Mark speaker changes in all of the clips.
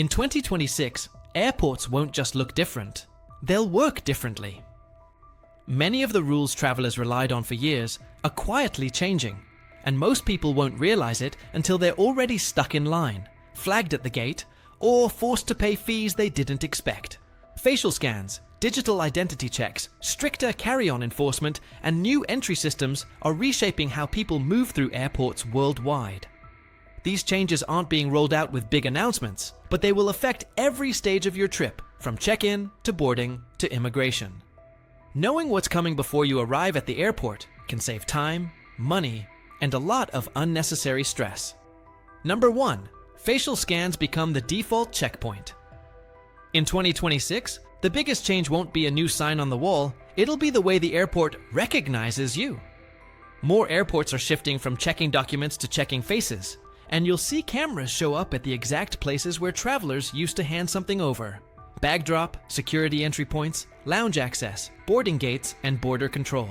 Speaker 1: In 2026, airports won't just look different, they'll work differently. Many of the rules travelers relied on for years are quietly changing, and most people won't realize it until they're already stuck in line, flagged at the gate, or forced to pay fees they didn't expect. Facial scans, digital identity checks, stricter carry-on enforcement, and new entry systems are reshaping how people move through airports worldwide. These changes aren't being rolled out with big announcements, but they will affect every stage of your trip, from check-in to boarding to immigration. Knowing what's coming before you arrive at the airport can save time, money, and a lot of unnecessary stress. Number 1. Facial scans become the default checkpoint. In 2026, the biggest change won't be a new sign on the wall, it'll be the way the airport recognizes you. More airports are shifting from checking documents to checking faces, and you'll see cameras show up at the exact places where travelers used to hand something over. Bag drop, security entry points, lounge access, boarding gates, and border control.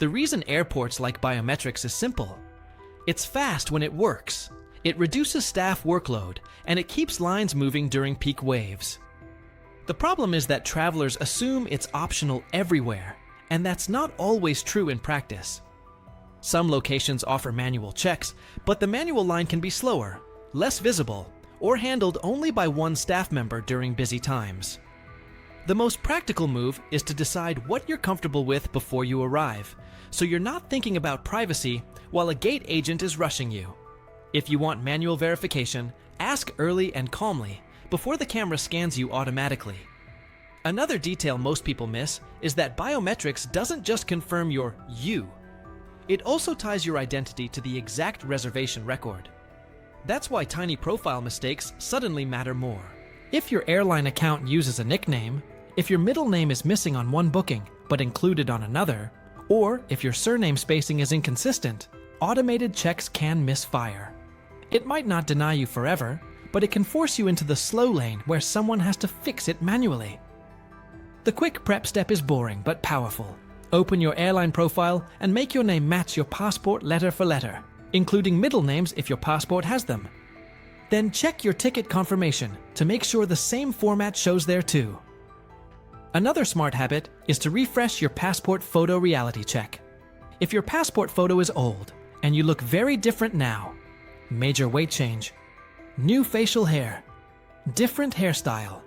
Speaker 1: The reason airports like biometrics is simple. It's fast when it works. It reduces staff workload, and it keeps lines moving during peak waves. The problem is that travelers assume it's optional everywhere, and that's not always true in practice. Some locations offer manual checks, but the manual line can be slower, less visible, or handled only by one staff member during busy times. The most practical move is to decide what you're comfortable with before you arrive, so you're not thinking about privacy while a gate agent is rushing you. If you want manual verification, ask early and calmly before the camera scans you automatically. Another detail most people miss is that biometrics doesn't just confirm you're you. It also ties your identity to the exact reservation record. That's why tiny profile mistakes suddenly matter more. If your airline account uses a nickname, if your middle name is missing on one booking but included on another, or if your surname spacing is inconsistent, automated checks can misfire. It might not deny you forever, but it can force you into the slow lane where someone has to fix it manually. The quick prep step is boring but powerful. Open your airline profile and make your name match your passport letter for letter, including middle names if your passport has them. Then check your ticket confirmation to make sure the same format shows there too. Another smart habit is to refresh your passport photo reality check. If your passport photo is old and you look very different now, major weight change, new facial hair, different hairstyle,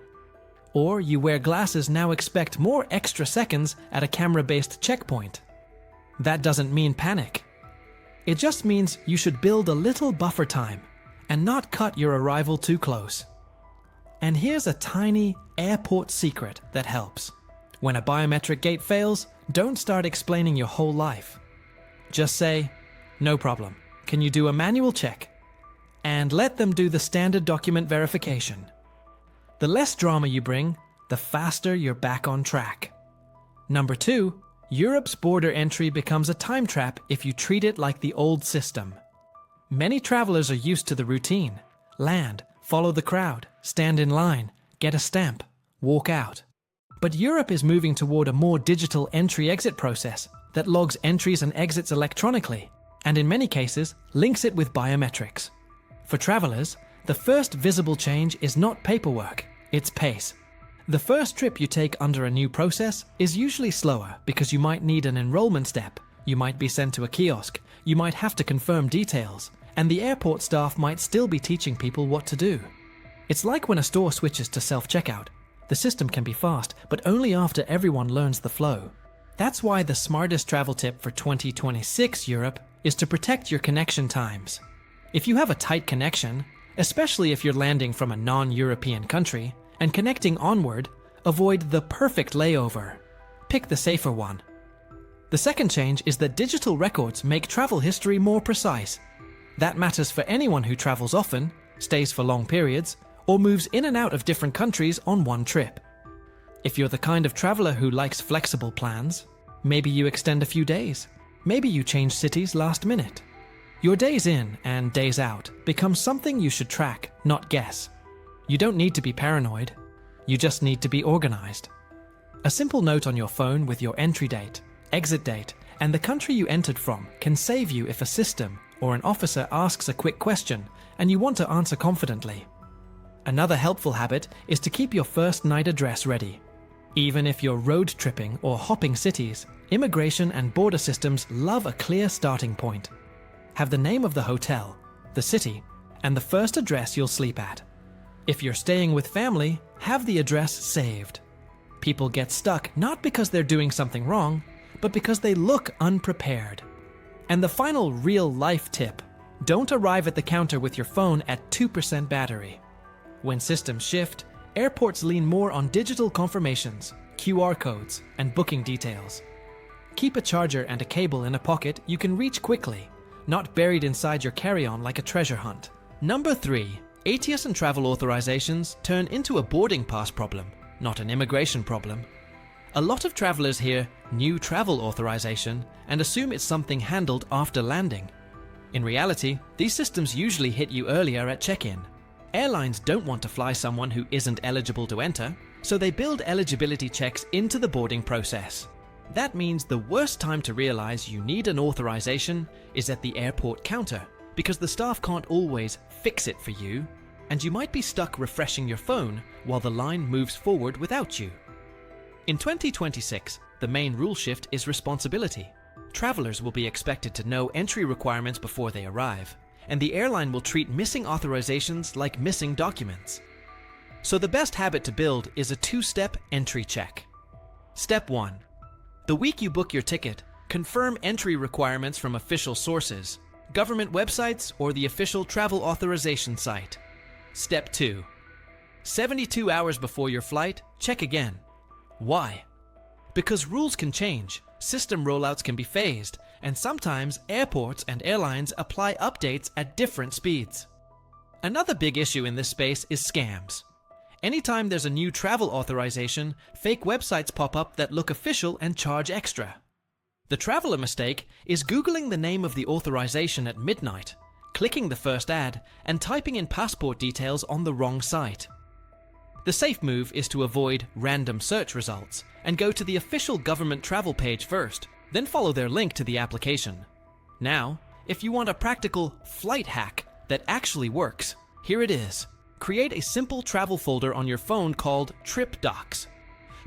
Speaker 1: or you wear glasses now expect more extra seconds at a camera-based checkpoint, that doesn't mean panic. It just means you should build a little buffer time and not cut your arrival too close. And here's a tiny airport secret that helps. When a biometric gate fails, don't start explaining your whole life. Just say, "No problem. Can you do a manual check?" And let them do the standard document verification. The less drama you bring, the faster you're back on track. Number 2, Europe's border entry becomes a time trap if you treat it like the old system. Many travelers are used to the routine. Land, follow the crowd, stand in line, get a stamp, walk out. But Europe is moving toward a more digital entry-exit process that logs entries and exits electronically, and in many cases, links it with biometrics. For travelers, the first visible change is not paperwork, it's pace. The first trip you take under a new process is usually slower because you might need an enrollment step, you might be sent to a kiosk, you might have to confirm details, and the airport staff might still be teaching people what to do. It's like when a store switches to self-checkout. The system can be fast, but only after everyone learns the flow. That's why the smartest travel tip for 2026 Europe is to protect your connection times. If you have a tight connection, especially if you're landing from a non-European country, and connecting onward, avoid the perfect layover. Pick the safer one. The second change is that digital records make travel history more precise. That matters for anyone who travels often, stays for long periods, or moves in and out of different countries on one trip. If you're the kind of traveler who likes flexible plans, maybe you extend a few days. Maybe you change cities last minute. Your days in and days out become something you should track, not guess. You don't need to be paranoid. You just need to be organized. A simple note on your phone with your entry date, exit date, and the country you entered from can save you if a system or an officer asks a quick question and you want to answer confidently. Another helpful habit is to keep your first night address ready. Even if you're road tripping or hopping cities, immigration and border systems love a clear starting point. Have the name of the hotel, the city, and the first address you'll sleep at. If you're staying with family, have the address saved. People get stuck not because they're doing something wrong, but because they look unprepared. And the final real-life tip: don't arrive at the counter with your phone at 2% battery. When systems shift, airports lean more on digital confirmations, QR codes, and booking details. Keep a charger and a cable in a pocket you can reach quickly, not buried inside your carry-on like a treasure hunt. Number 3. ATS and travel authorizations turn into a boarding pass problem, not an immigration problem. A lot of travelers hear new travel authorization and assume it's something handled after landing. In reality, these systems usually hit you earlier at check-in. Airlines don't want to fly someone who isn't eligible to enter, so they build eligibility checks into the boarding process. That means the worst time to realize you need an authorization is at the airport counter, because the staff can't always fix it for you, and you might be stuck refreshing your phone while the line moves forward without you. In 2026, the main rule shift is responsibility. Travelers will be expected to know entry requirements before they arrive, and the airline will treat missing authorizations like missing documents. So the best habit to build is a 2-step entry check. Step 1. The week you book your ticket, confirm entry requirements from official sources, government websites, or the official travel authorization site. Step 2. 72 hours before your flight, check again. Why? Because rules can change, system rollouts can be phased, and sometimes airports and airlines apply updates at different speeds. Another big issue in this space is scams. Anytime there's a new travel authorization, fake websites pop up that look official and charge extra. The traveler mistake is Googling the name of the authorization at midnight, clicking the first ad, and typing in passport details on the wrong site. The safe move is to avoid random search results and go to the official government travel page first, then follow their link to the application. Now, if you want a practical flight hack that actually works, here it is. Create a simple travel folder on your phone called Trip Docs.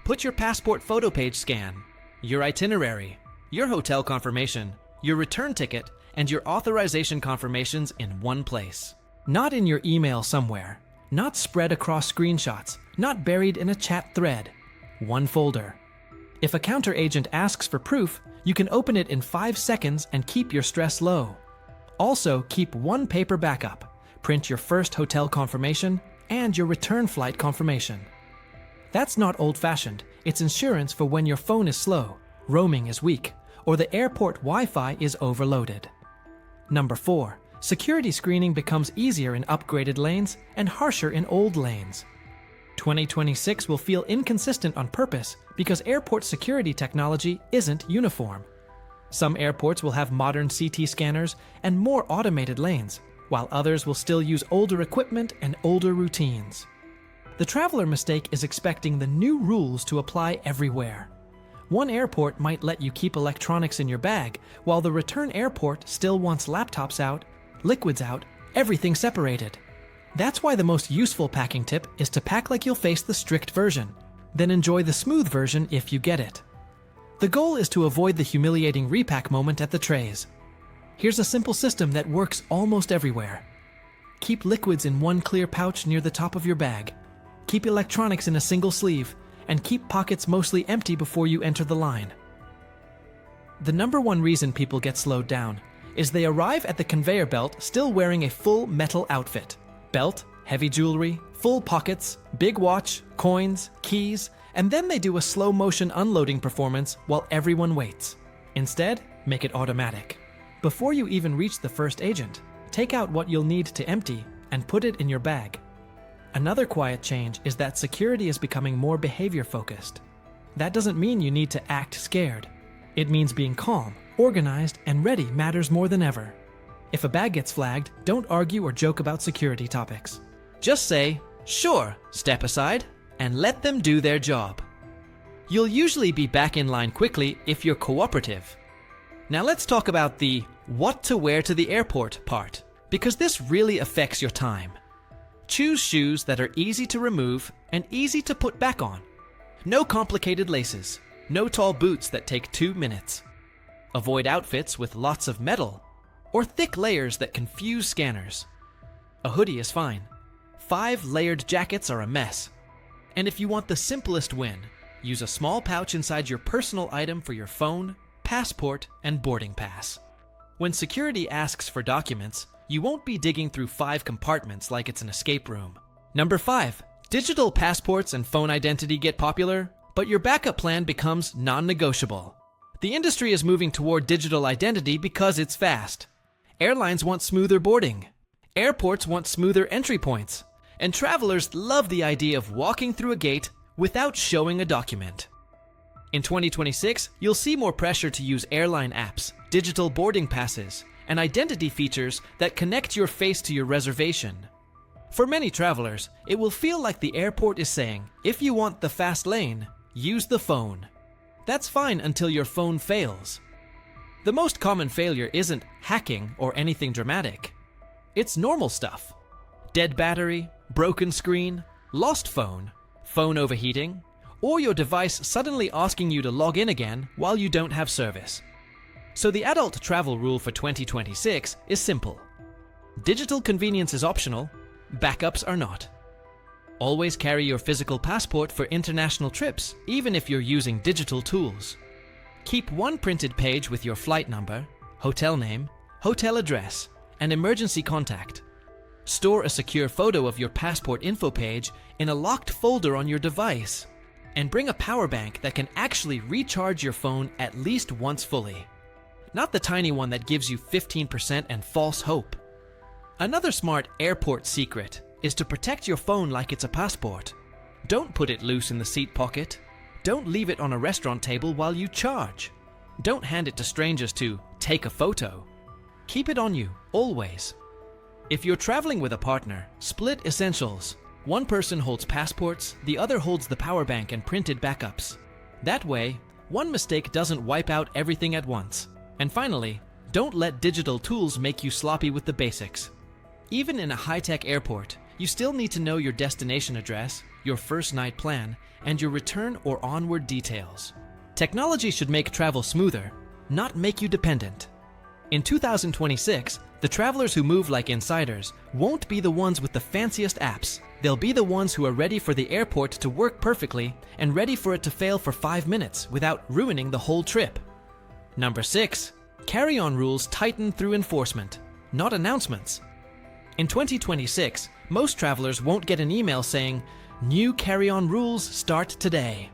Speaker 1: Put your passport photo page scan, your itinerary, your hotel confirmation, your return ticket, and your authorization confirmations in one place. Not in your email somewhere, not spread across screenshots, not buried in a chat thread. One folder. If a counter agent asks for proof, you can open it in 5 seconds and keep your stress low. Also, keep one paper backup. Print your first hotel confirmation and your return flight confirmation. That's not old-fashioned, it's insurance for when your phone is slow, roaming is weak, or the airport Wi-Fi is overloaded. Number 4. Security screening becomes easier in upgraded lanes and harsher in old lanes. 2026 will feel inconsistent on purpose because airport security technology isn't uniform. Some airports will have modern CT scanners and more automated lanes, while others will still use older equipment and older routines. The traveler mistake is expecting the new rules to apply everywhere. One airport might let you keep electronics in your bag, while the return airport still wants laptops out, liquids out, everything separated. That's why the most useful packing tip is to pack like you'll face the strict version, then enjoy the smooth version if you get it. The goal is to avoid the humiliating repack moment at the trays. Here's a simple system that works almost everywhere. Keep liquids in one clear pouch near the top of your bag. Keep electronics in a single sleeve, and keep pockets mostly empty before you enter the line. The number one reason people get slowed down is they arrive at the conveyor belt still wearing a full metal outfit. Belt, heavy jewelry, full pockets, big watch, coins, keys, and then they do a slow motion unloading performance while everyone waits. Instead, make it automatic. Before you even reach the first agent, take out what you'll need to empty and put it in your bag. Another quiet change is that security is becoming more behavior focused. That doesn't mean you need to act scared. It means being calm, organized, and ready matters more than ever. If a bag gets flagged, don't argue or joke about security topics. Just say, "Sure, step aside," and let them do their job. You'll usually be back in line quickly if you're cooperative. Now let's talk about the what to wear to the airport part, because this really affects your time. Choose shoes that are easy to remove and easy to put back on. No complicated laces, no tall boots that take 2 minutes. Avoid outfits with lots of metal or thick layers that confuse scanners. A hoodie is fine. 5 layered jackets are a mess. And if you want the simplest win, use a small pouch inside your personal item for your phone, passport, and boarding pass. When security asks for documents, you won't be digging through 5 compartments like it's an escape room. Number 5. Digital passports and phone identity get popular, but your backup plan becomes non-negotiable. The industry is moving toward digital identity because it's fast. Airlines want smoother boarding. Airports want smoother entry points. And travelers love the idea of walking through a gate without showing a document. In 2026, you'll see more pressure to use airline apps, digital boarding passes, and identity features that connect your face to your reservation. For many travelers, it will feel like the airport is saying, if you want the fast lane, use the phone. That's fine until your phone fails. The most common failure isn't hacking or anything dramatic. It's normal stuff. Dead battery, broken screen, lost phone, phone overheating, or your device suddenly asking you to log in again while you don't have service. So the adult travel rule for 2026 is simple. Digital convenience is optional, backups are not. Always carry your physical passport for international trips, even if you're using digital tools. Keep one printed page with your flight number, hotel name, hotel address, and emergency contact. Store a secure photo of your passport info page in a locked folder on your device. And bring a power bank that can actually recharge your phone at least once fully. Not the tiny one that gives you 15% and false hope. Another smart airport secret is to protect your phone like it's a passport. Don't put it loose in the seat pocket. Don't leave it on a restaurant table while you charge. Don't hand it to strangers to take a photo. Keep it on you, always. If you're traveling with a partner, split essentials. One person holds passports, the other holds the power bank and printed backups. That way, one mistake doesn't wipe out everything at once. And finally, don't let digital tools make you sloppy with the basics. Even in a high-tech airport, you still need to know your destination address, your first night plan, and your return or onward details. Technology should make travel smoother, not make you dependent. In 2026, the travelers who move like insiders won't be the ones with the fanciest apps. They'll be the ones who are ready for the airport to work perfectly and ready for it to fail for 5 minutes without ruining the whole trip. Number 6. Carry-on rules tighten through enforcement, not announcements. In 2026, most travelers won't get an email saying, "New carry-on rules start today."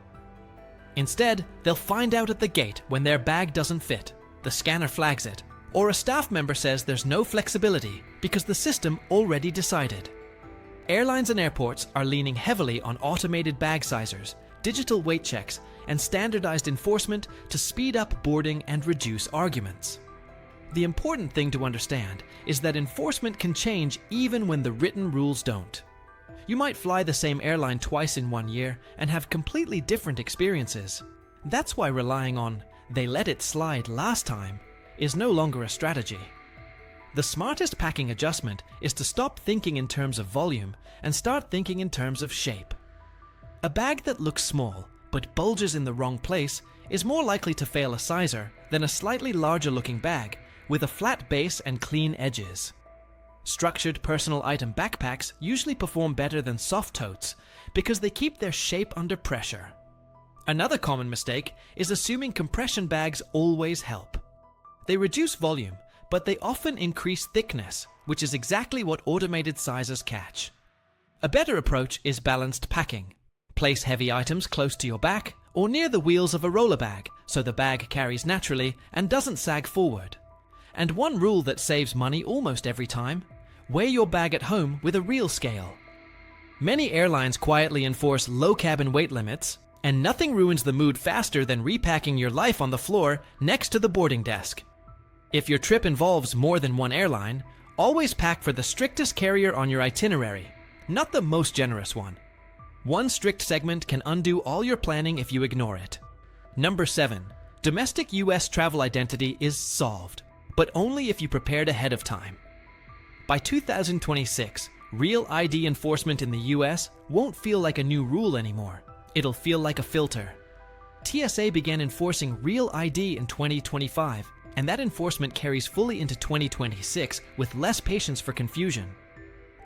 Speaker 1: Instead, they'll find out at the gate when their bag doesn't fit, the scanner flags it, or a staff member says there's no flexibility because the system already decided. Airlines and airports are leaning heavily on automated bag sizers, digital weight checks, and standardized enforcement to speed up boarding and reduce arguments. The important thing to understand is that enforcement can change even when the written rules don't. You might fly the same airline twice in 1 year and have completely different experiences. That's why relying on "they let it slide last time" is no longer a strategy. The smartest packing adjustment is to stop thinking in terms of volume and start thinking in terms of shape. A bag that looks small but bulges in the wrong place is more likely to fail a sizer than a slightly larger looking bag with a flat base and clean edges. Structured personal item backpacks usually perform better than soft totes because they keep their shape under pressure. Another common mistake is assuming compression bags always help. They reduce volume, but they often increase thickness, which is exactly what automated sizers catch. A better approach is balanced packing. Place heavy items close to your back or near the wheels of a roller bag so the bag carries naturally and doesn't sag forward. And one rule that saves money almost every time: weigh your bag at home with a real scale. Many airlines quietly enforce low cabin weight limits, and nothing ruins the mood faster than repacking your life on the floor next to the boarding desk. If your trip involves more than one airline, always pack for the strictest carrier on your itinerary, not the most generous one. One strict segment can undo all your planning if you ignore it. Number 7. Domestic US travel identity is solved, but only if you prepared ahead of time. By 2026, Real ID enforcement in the US won't feel like a new rule anymore. It'll feel like a filter. TSA began enforcing Real ID in 2025, and that enforcement carries fully into 2026 with less patience for confusion.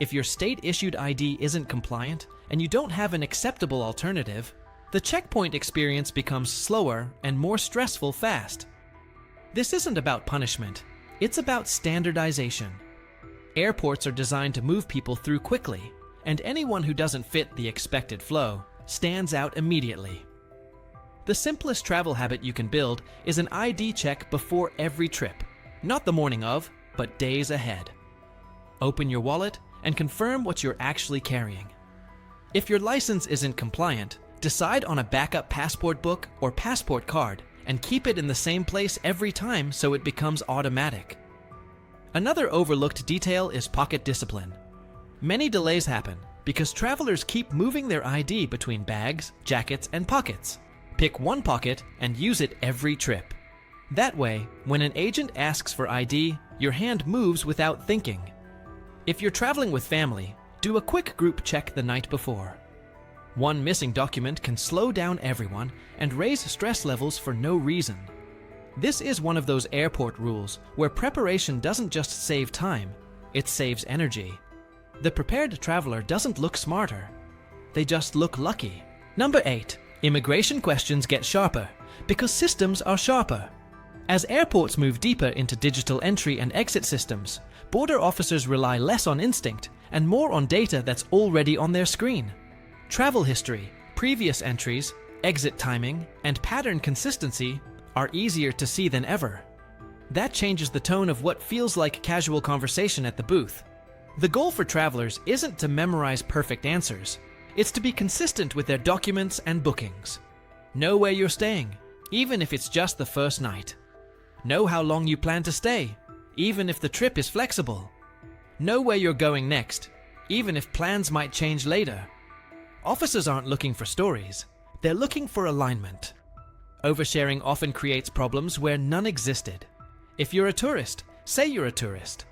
Speaker 1: If your state-issued ID isn't compliant and you don't have an acceptable alternative, the checkpoint experience becomes slower and more stressful fast. This isn't about punishment, it's about standardization. Airports are designed to move people through quickly, and anyone who doesn't fit the expected flow stands out immediately. The simplest travel habit you can build is an ID check before every trip, not the morning of, but days ahead. Open your wallet and confirm what you're actually carrying. If your license isn't compliant, decide on a backup passport book or passport card and keep it in the same place every time so it becomes automatic. Another overlooked detail is pocket discipline. Many delays happen because travelers keep moving their ID between bags, jackets, and pockets. Pick one pocket and use it every trip. That way, when an agent asks for ID, your hand moves without thinking. If you're traveling with family, do a quick group check the night before. One missing document can slow down everyone and raise stress levels for no reason. This is one of those airport rules where preparation doesn't just save time, it saves energy. The prepared traveler doesn't look smarter, they just look lucky. Number 8. Immigration questions get sharper because systems are sharper. As airports move deeper into digital entry and exit systems, border officers rely less on instinct and more on data that's already on their screen. Travel history, previous entries, exit timing, and pattern consistency are easier to see than ever. That changes the tone of what feels like casual conversation at the booth. The goal for travelers isn't to memorize perfect answers, it's to be consistent with their documents and bookings. Know where you're staying, even if it's just the first night. Know how long you plan to stay, even if the trip is flexible. Know where you're going next, even if plans might change later. Officers aren't looking for stories, they're looking for alignment. Oversharing often creates problems where none existed. If you're a tourist, say you're a tourist.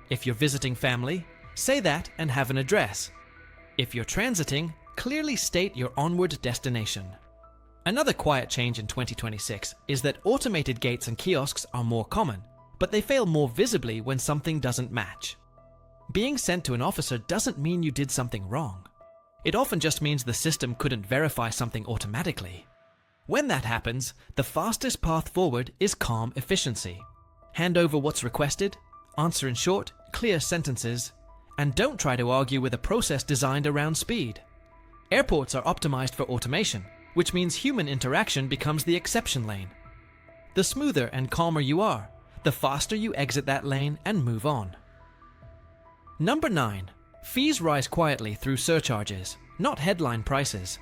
Speaker 1: If you're visiting family, say that and have an address. If you're transiting, clearly state your onward destination. Another quiet change in 2026 is that automated gates and kiosks are more common, but they fail more visibly when something doesn't match. Being sent to an officer doesn't mean you did something wrong. It often just means the system couldn't verify something automatically. When that happens, the fastest path forward is calm efficiency. Hand over what's requested, answer in short, clear sentences, and don't try to argue with a process designed around speed. Airports are optimized for automation, which means human interaction becomes the exception lane. The smoother and calmer you are, the faster you exit that lane and move on. Number 9. Fees rise quietly through surcharges, not headline prices.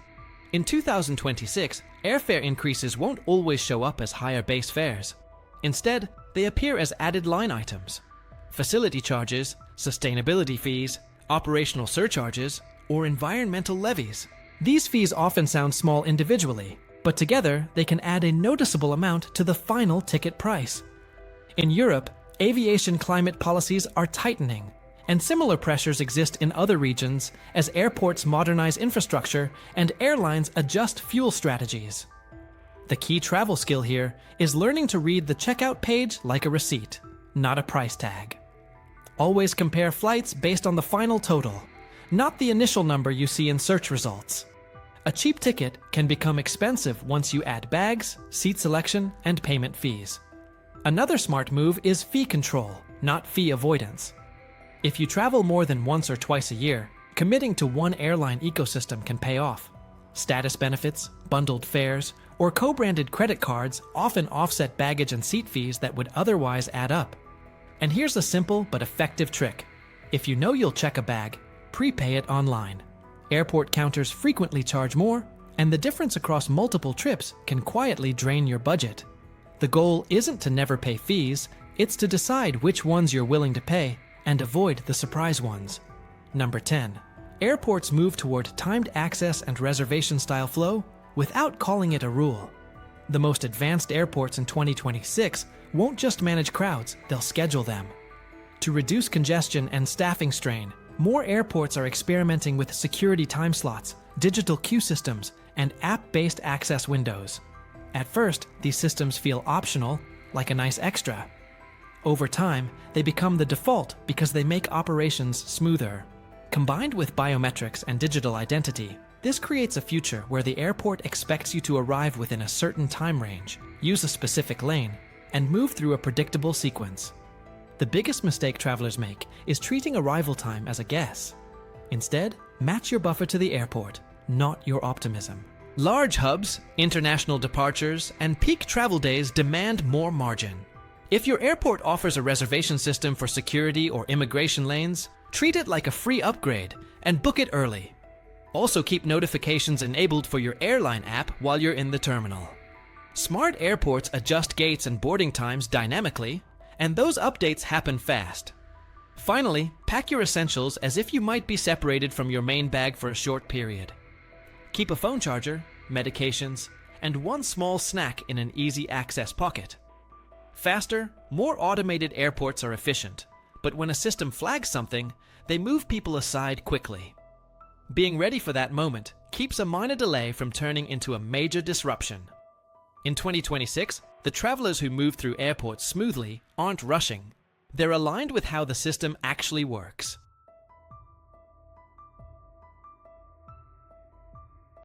Speaker 1: In 2026, airfare increases won't always show up as higher base fares. Instead, they appear as added line items. Facility charges, sustainability fees, operational surcharges, or environmental levies. These fees often sound small individually, but together they can add a noticeable amount to the final ticket price. In Europe, aviation climate policies are tightening, and similar pressures exist in other regions as airports modernize infrastructure and airlines adjust fuel strategies. The key travel skill here is learning to read the checkout page like a receipt, not a price tag. Always compare flights based on the final total, not the initial number you see in search results. A cheap ticket can become expensive once you add bags, seat selection, and payment fees. Another smart move is fee control, not fee avoidance. If you travel more than once or twice a year, committing to one airline ecosystem can pay off. Status benefits, bundled fares, or co-branded credit cards often offset baggage and seat fees that would otherwise add up. And here's a simple but effective trick. If you know you'll check a bag, prepay it online. Airport counters frequently charge more, and the difference across multiple trips can quietly drain your budget. The goal isn't to never pay fees, it's to decide which ones you're willing to pay and avoid the surprise ones. Number 10. Airports move toward timed access and reservation style flow without calling it a rule. The most advanced airports in 2026 won't just manage crowds, they'll schedule them. To reduce congestion and staffing strain, More airports are experimenting with security time slots, digital queue systems, and app-based access windows. At first, these systems feel optional, like a nice extra. Over time, they become the default because they make operations smoother. Combined with biometrics and digital identity, this creates a future where the airport expects you to arrive within a certain time range, use a specific lane, and move through a predictable sequence. The biggest mistake travelers make is treating arrival time as a guess. Instead, match your buffer to the airport, not your optimism. Large hubs, international departures, and peak travel days demand more margin. If your airport offers a reservation system for security or immigration lanes, treat it like a free upgrade and book it early. Also keep notifications enabled for your airline app while you're in the terminal. Smart airports adjust gates and boarding times dynamically, and those updates happen fast. Finally, pack your essentials as if you might be separated from your main bag for a short period. Keep a phone charger, medications, and one small snack in an easy access pocket. Faster, more automated airports are efficient, but when a system flags something, they move people aside quickly. Being ready for that moment keeps a minor delay from turning into a major disruption. In 2026, the travelers who move through airports smoothly aren't rushing. They're aligned with how the system actually works.